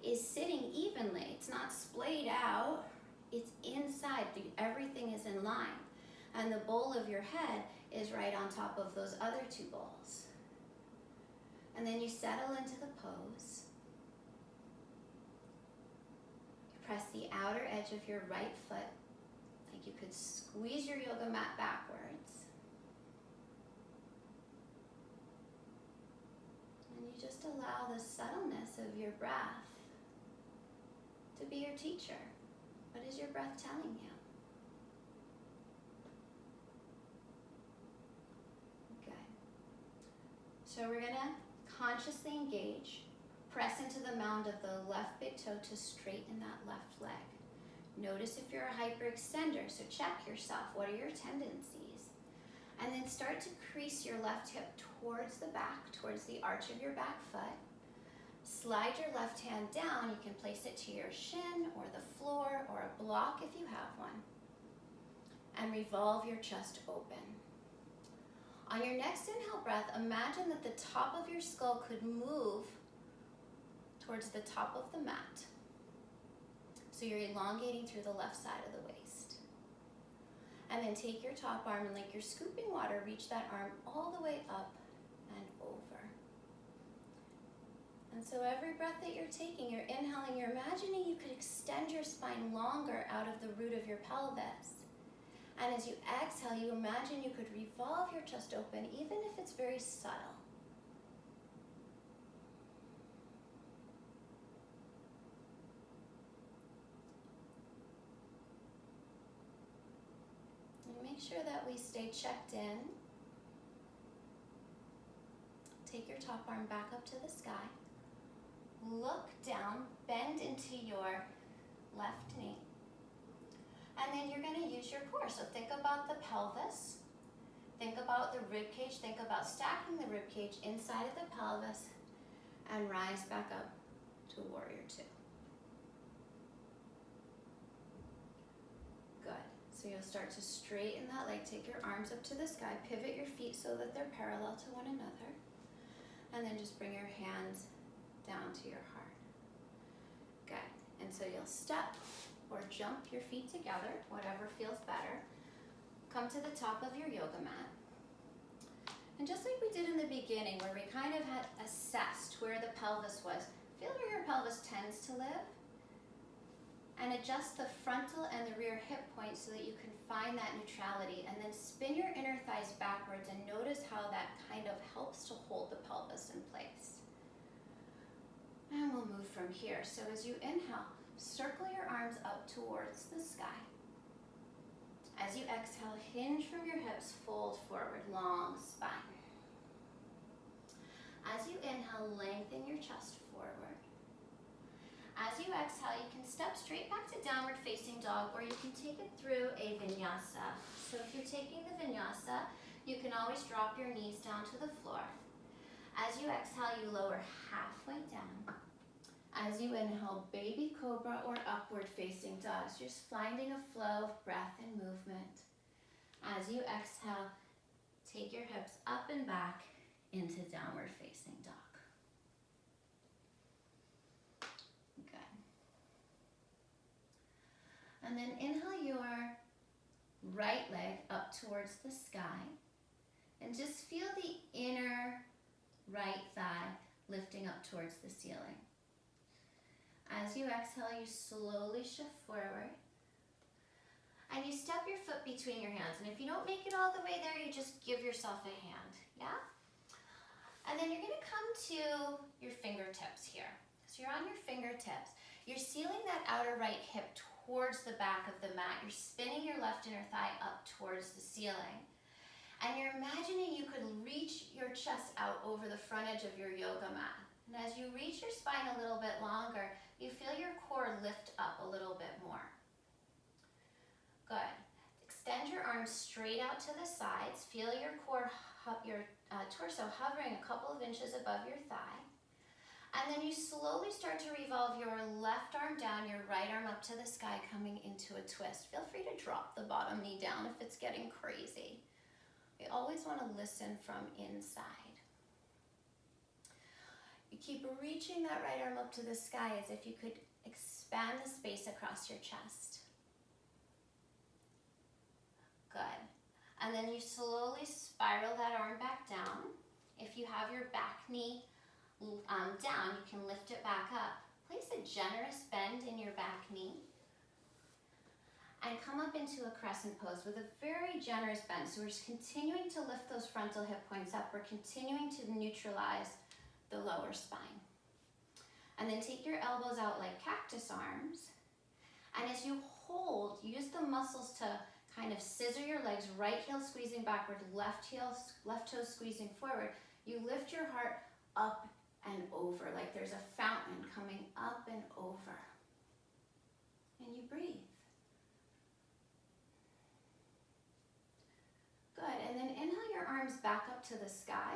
Speaker 1: is sitting evenly? It's not splayed out, it's inside, everything is in line. And the bowl of your head is right on top of those other two bowls. And then you settle into the pose. Press the outer edge of your right foot, like you could squeeze your yoga mat backwards. And you just allow the subtleness of your breath to be your teacher. What is your breath telling you? Good. So we're gonna consciously engage. Press into the mound of the left big toe to straighten that left leg. Notice if you're a hyperextender, so check yourself. What are your tendencies? And then start to crease your left hip towards the back, towards the arch of your back foot. Slide your left hand down. You can place it to your shin or the floor or a block if you have one. And revolve your chest open. On your next inhale breath, imagine that the top of your skull could move towards the top of the mat. So you're elongating through the left side of the waist. And then take your top arm and like you're scooping water, reach that arm all the way up and over. And so every breath that you're taking, you're inhaling, you're imagining you could extend your spine longer out of the root of your pelvis. And as you exhale, you imagine you could revolve your chest open, even if it's very subtle. Make sure that we stay checked in. Take your top arm back up to the sky. Look down, bend into your left knee. And then you're going to use your core. So think about the pelvis. Think about the rib cage. Think about stacking the rib cage inside of the pelvis and rise back up to warrior two. So you'll start to straighten that leg, take your arms up to the sky, pivot your feet so that they're parallel to one another, and then just bring your hands down to your heart. Good. And so you'll step or jump your feet together, whatever feels better. Come to the top of your yoga mat. And just like we did in the beginning, where we kind of had assessed where the pelvis was, feel where your pelvis tends to live. And adjust the frontal and the rear hip points so that you can find that neutrality. And then spin your inner thighs backwards and notice how that kind of helps to hold the pelvis in place. And we'll move from here. So as you inhale, circle your arms up towards the sky. As you exhale, hinge from your hips, fold forward, long spine. As you inhale, lengthen your chest forward. As you exhale, you can step straight back to downward facing dog, or you can take it through a vinyasa. So if you're taking the vinyasa, you can always drop your knees down to the floor. As you exhale, you lower halfway down. As you inhale, baby cobra or upward facing dog, just finding a flow of breath and movement. As you exhale, take your hips up and back into downward facing dog. And then inhale your right leg up towards the sky. And just feel the inner right thigh lifting up towards the ceiling. As you exhale, you slowly shift forward. And you step your foot between your hands. And if you don't make it all the way there, you just give yourself a hand, yeah? And then you're gonna come to your fingertips here. So you're on your fingertips. You're sealing that outer right hip towards the back of the mat. You're spinning your left inner thigh up towards the ceiling. And you're imagining you could reach your chest out over the front edge of your yoga mat. And as you reach your spine a little bit longer, you feel your core lift up a little bit more. Good. Extend your arms straight out to the sides. Feel your core, your torso hovering a couple of inches above your thigh. And then you slowly start to revolve your left arm down, your right arm up to the sky, coming into a twist. Feel free to drop the bottom knee down if it's getting crazy. We always want to listen from inside. You keep reaching that right arm up to the sky as if you could expand the space across your chest. Good. And then you slowly spiral that arm back down. If you have your back knee down, you can lift it back up. Place a generous bend in your back knee and come up into a crescent pose with a very generous bend. So we're just continuing to lift those frontal hip points up. We're continuing to neutralize the lower spine. And then take your elbows out like cactus arms. And as you hold, use the muscles to kind of scissor your legs, right heel squeezing backward, left toe squeezing forward. You lift your heart up and over, like there's a fountain coming up and over. And you breathe. Good, and then inhale your arms back up to the sky.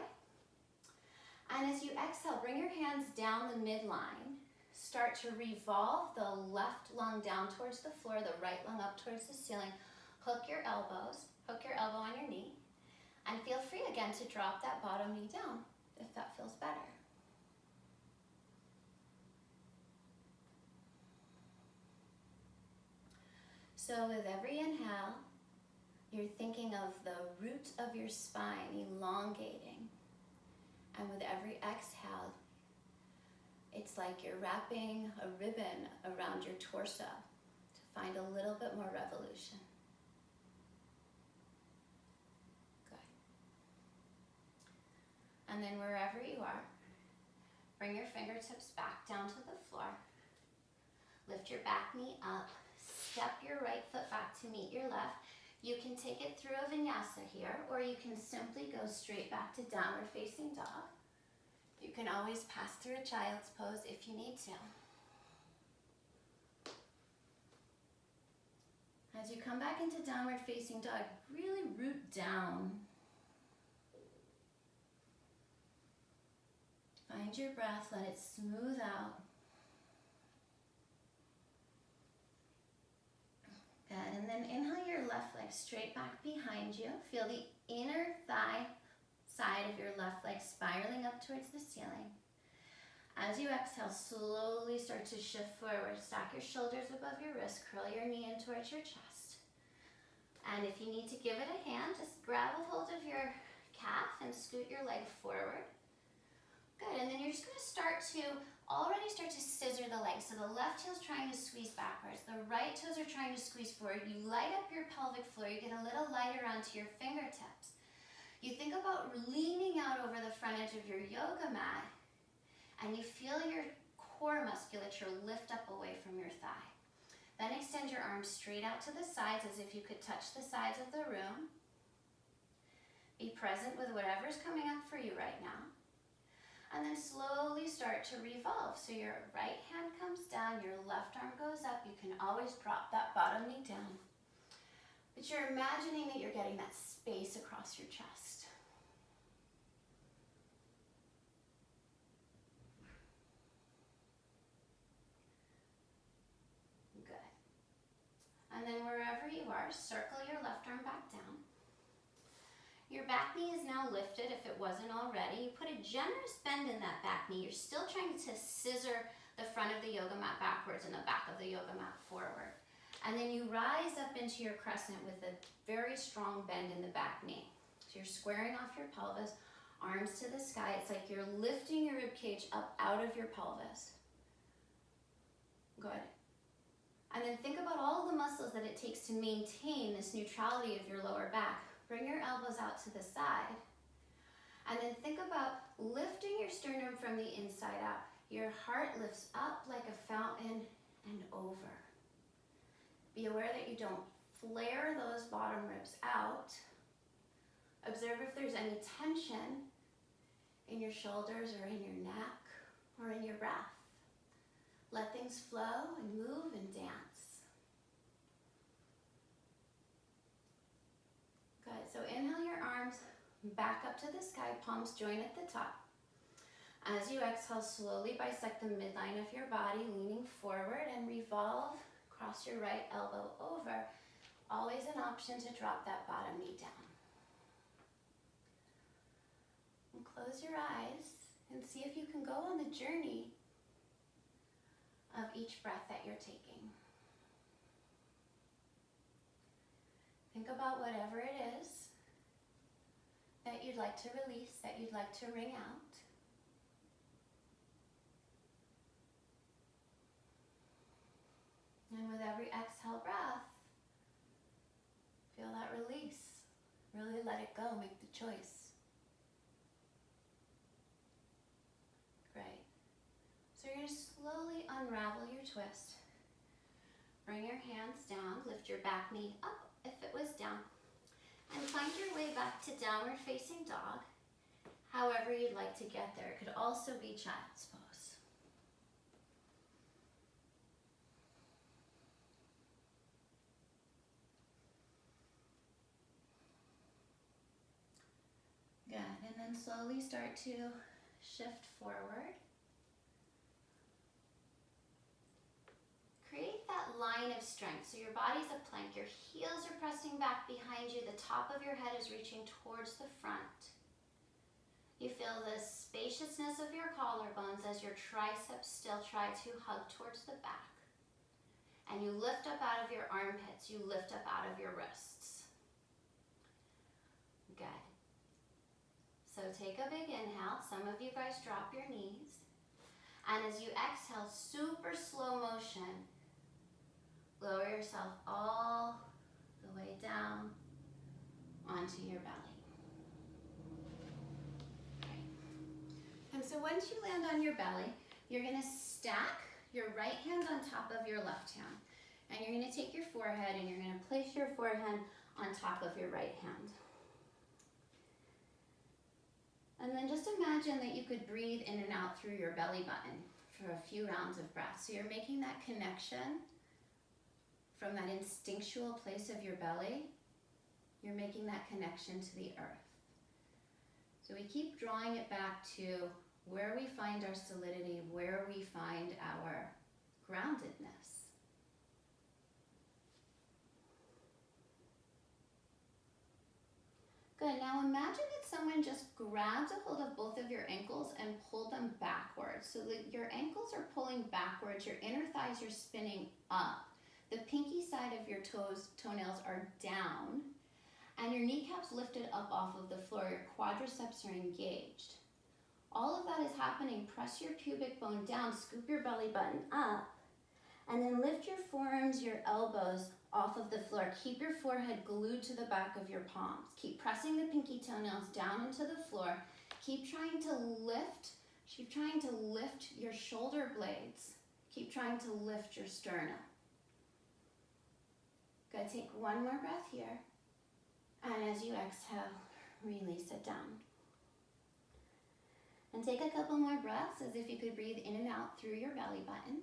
Speaker 1: And as you exhale, bring your hands down the midline. Start to revolve the left lung down towards the floor, the right lung up towards the ceiling. Hook your elbow on your knee. And feel free again to drop that bottom knee down if that feels better. So with every inhale, you're thinking of the root of your spine elongating. And with every exhale, it's like you're wrapping a ribbon around your torso to find a little bit more revolution. Good. And then wherever you are, bring your fingertips back down to the floor. Lift your back knee up. Step your right foot back to meet your left. You can take it through a vinyasa here, or you can simply go straight back to downward facing dog. You can always pass through a child's pose if you need to. As you come back into downward facing dog, really root down. Find your breath, let it smooth out. Good, and then inhale your left leg straight back behind you. Feel the inner thigh side of your left leg spiraling up towards the ceiling. As you exhale, slowly start to shift forward. Stack your shoulders above your wrist, curl your knee in towards your chest. And if you need to give it a hand, just grab a hold of your calf and scoot your leg forward. Good, and then you're just gonna start to scissor the legs. So the left heel's trying to squeeze backwards. The right toes are trying to squeeze forward. You light up your pelvic floor. You get a little lighter onto your fingertips. You think about leaning out over the front edge of your yoga mat, and you feel your core musculature lift up away from your thigh. Then extend your arms straight out to the sides as if you could touch the sides of the room. Be present with whatever's coming up for you right now. And then slowly start to revolve. So your right hand comes down, your left arm goes up. You can always drop that bottom knee down. But you're imagining that you're getting that space across your chest. Good. And then wherever you are, circle your left arm back down. Your back knee is now lifted if it wasn't already. You put a generous bend in that back knee. You're still trying to scissor the front of the yoga mat backwards and the back of the yoga mat forward. And then you rise up into your crescent with a very strong bend in the back knee. So you're squaring off your pelvis, arms to the sky. It's like you're lifting your rib cage up out of your pelvis. Good. And then think about all the muscles that it takes to maintain this neutrality of your lower back. Bring your elbows out to the side. And then think about lifting your sternum from the inside out. Your heart lifts up like a fountain and over. Be aware that you don't flare those bottom ribs out. Observe if there's any tension in your shoulders or in your neck or in your breath. Let things flow and move and dance. Good, so inhale your arms back up to the sky, palms join at the top. As you exhale, slowly bisect the midline of your body, leaning forward and revolve, cross your right elbow over. Always an option to drop that bottom knee down. And close your eyes and see if you can go on the journey of each breath that you're taking. Think about whatever it is that you'd like to release, that you'd like to wring out. exhale breath, feel that release. Really let it go, make the choice. Great. So you're going to slowly unravel your twist. Bring your hands down, lift your back knee up if it was down, and find your way back to downward facing dog, however you'd like to get there. It could also be child's pose. Good, and then slowly start to shift forward. Create that line of strength. So your body's a plank, your heels are pressing back behind you, the top of your head is reaching towards the front. You feel the spaciousness of your collarbones as your triceps still try to hug towards the back. And you lift up out of your armpits, you lift up out of your wrists. Good. So take a big inhale. Some of you guys drop your knees. And as you exhale, super slow motion, lower yourself all the way down onto your belly. Great. And so once you land on your belly, you're going to stack your right hand on top of your left hand. And you're going to take your forehead and you're going to place your forehead on top of your right hand. And then just imagine that you could breathe in and out through your belly button for a few rounds of breath. So you're making that connection from that instinctual place of your belly. You're making that connection to the earth. So we keep drawing it back to where we find our solidity, where we find our groundedness. Good, now imagine that someone just grabs a hold of both of your ankles and pulled them backwards. So that your ankles are pulling backwards, your inner thighs are spinning up. The pinky side of your toenails are down, and your kneecaps lifted up off of the floor, your quadriceps are engaged. All of that is happening. Press your pubic bone down, scoop your belly button up, and then lift your forearms, your elbows off of the floor. Keep your forehead glued to the back of your palms. Keep pressing the pinky toenails down into the floor. Keep trying to lift your shoulder blades. Keep trying to lift your sternum. Good, take one more breath here. And as you exhale, release it down. And take a couple more breaths as if you could breathe in and out through your belly button.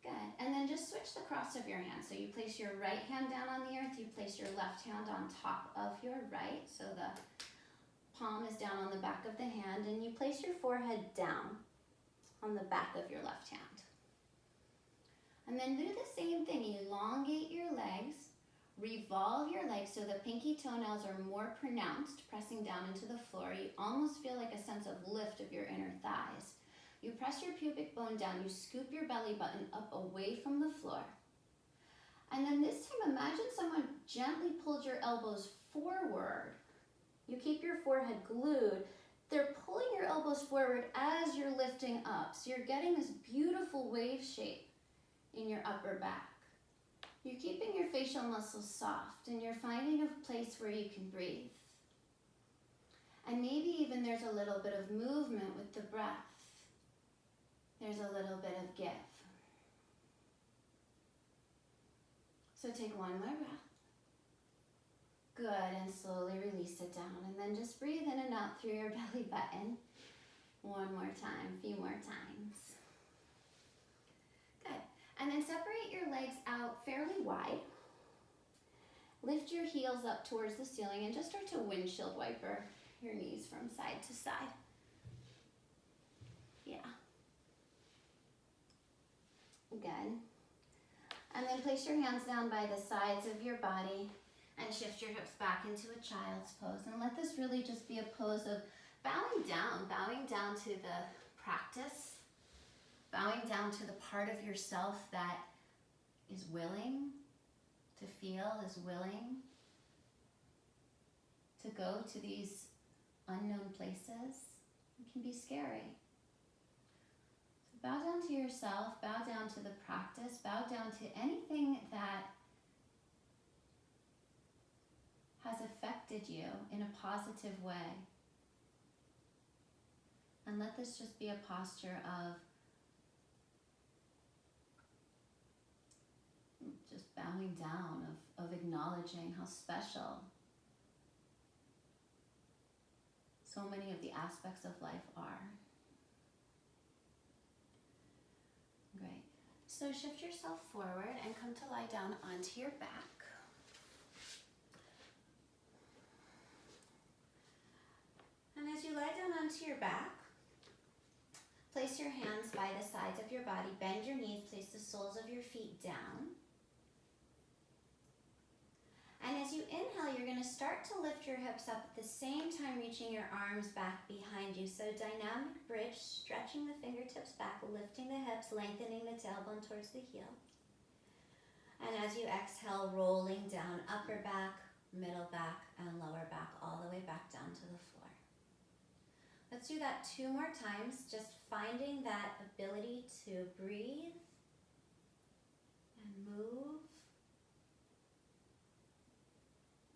Speaker 1: Good, and then just switch the cross of your hands. So you place your right hand down on the earth, you place your left hand on top of your right, so the palm is down on the back of the hand, and you place your forehead down on the back of your left hand. And then do the same thing, elongate your legs, revolve your legs so the pinky toenails are more pronounced, pressing down into the floor. You almost feel like a sense of lift of your inner thighs. You press your pubic bone down, you scoop your belly button up away from the floor. And then this time, imagine someone gently pulled your elbows forward. You keep your forehead glued. They're pulling your elbows forward as you're lifting up. So you're getting this beautiful wave shape in your upper back. You're keeping your facial muscles soft, and you're finding a place where you can breathe. And maybe even there's a little bit of movement with the breath. There's a little bit of give. So take one more breath. Good, and slowly release it down. And then just breathe in and out through your belly button. One more time, a few more times. Good. And then separate your legs out fairly wide. Lift your heels up towards the ceiling and just start to windshield wiper your knees from side to side. Yeah. Good. And then place your hands down by the sides of your body and shift your hips back into a child's pose. And let this really just be a pose of bowing down to the practice, bowing down to the part of yourself that is willing to feel, is willing to go to these unknown places. It can be scary. So Bow down to yourself, bow down to the practice, bow down to anything that has affected you in a positive way. And let this just be a posture of just bowing down, of acknowledging how special so many of the aspects of life are. Great. So shift yourself forward and come to lie down onto your back. And as you lie down onto your back, place your hands by the sides of your body, bend your knees, place the soles of your feet down. And as you inhale, you're going to start to lift your hips up at the same time, reaching your arms back behind you. So dynamic bridge, stretching the fingertips back, lifting the hips, lengthening the tailbone towards the heel. And as you exhale, rolling down upper back, middle back, and lower back, all the way back down to the floor. Let's do that 2 more times, just finding that ability to breathe and move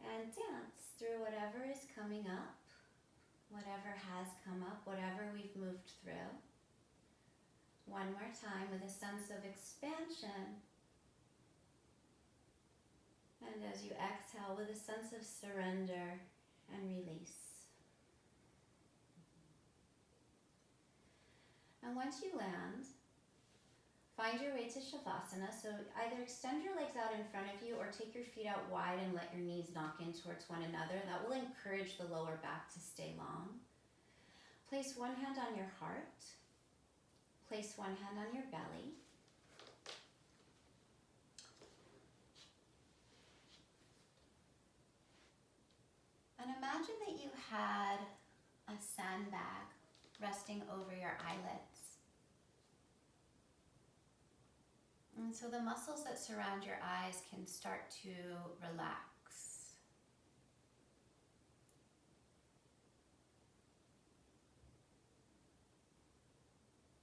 Speaker 1: and dance through whatever is coming up, whatever has come up, whatever we've moved through. 1 more time with a sense of expansion. And as you exhale, with a sense of surrender and release. And once you land, find your way to Shavasana. So either extend your legs out in front of you or take your feet out wide and let your knees knock in towards one another. That will encourage the lower back to stay long. Place one hand on your heart. Place one hand on your belly. And imagine that you had a sandbag resting over your eyelids. And so the muscles that surround your eyes can start to relax.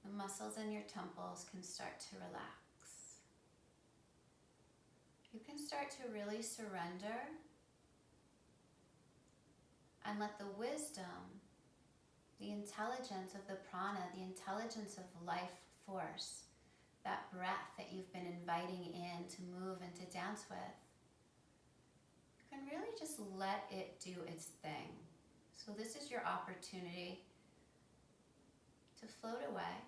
Speaker 1: The muscles in your temples can start to relax. You can start to really surrender and let the wisdom, the intelligence of the prana, the intelligence of life force, that breath that you've been inviting in to move and to dance with, you can really just let it do its thing. So this is your opportunity to float away,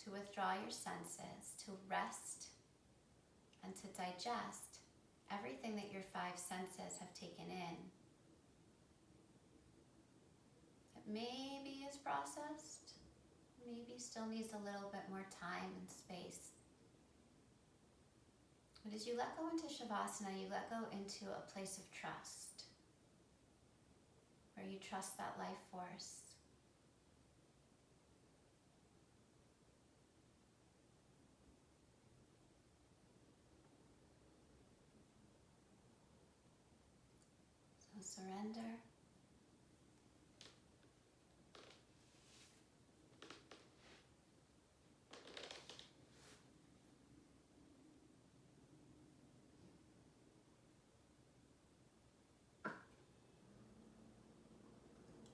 Speaker 1: to withdraw your senses, to rest, and to digest everything that your 5 senses have taken in. It maybe is processed, maybe still needs a little bit more time and space. But as you let go into Shavasana, you let go into a place of trust, where you trust that life force. So surrender.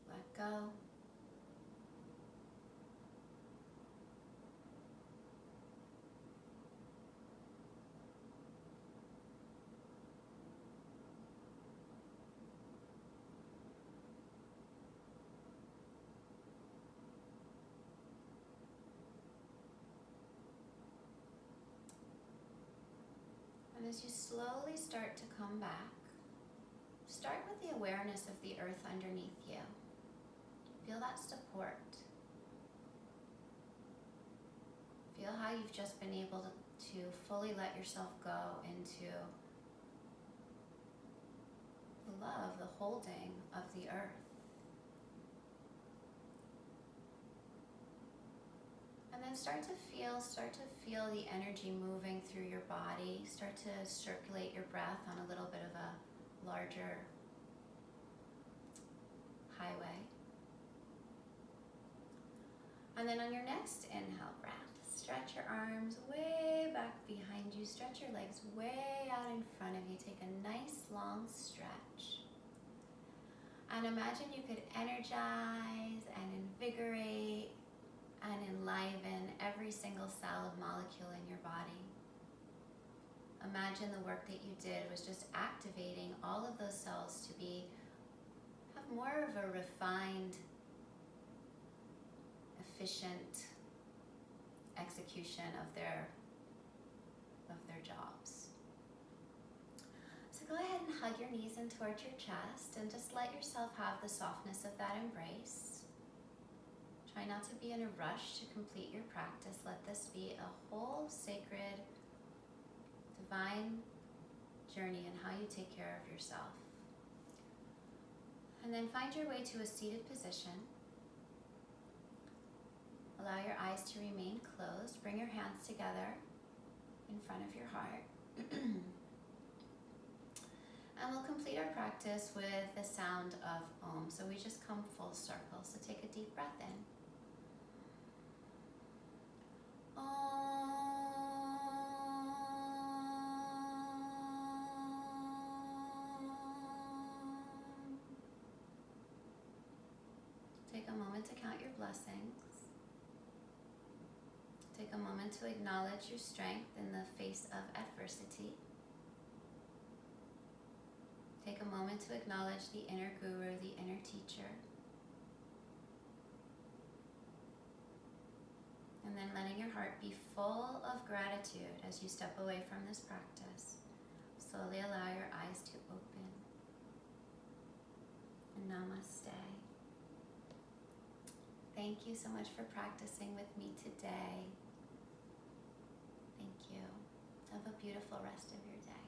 Speaker 1: Let go. And as you slowly start to come back, start with the awareness of the earth underneath you. Feel that support. Feel how you've just been able to fully let yourself go into the love, the holding of the earth. And then start to feel the energy moving through your body. Start to circulate your breath on a little bit of a larger highway. And then on your next inhale breath, stretch your arms way back behind you. Stretch your legs way out in front of you. Take a nice long stretch. And imagine you could energize and invigorate and enliven every single cell of molecule in your body. Imagine the work that you did was just activating all of those cells to have more of a refined, efficient execution of their jobs. So go ahead and hug your knees in towards your chest and just let yourself have the softness of that embrace. Try not to be in a rush to complete your practice. Let this be a whole sacred, divine journey in how you take care of yourself. And then find your way to a seated position. Allow your eyes to remain closed. Bring your hands together in front of your heart. And we'll complete our practice with the sound of Om. So we just come full circle. So take a deep breath in. Om. Take a moment to count your blessings. Take a moment to acknowledge your strength in the face of adversity. Take a moment to acknowledge the inner guru, the inner teacher. And then letting your heart be full of gratitude as you step away from this practice. Slowly allow your eyes to open. And namaste. Thank you so much for practicing with me today. Thank you. Have a beautiful rest of your day.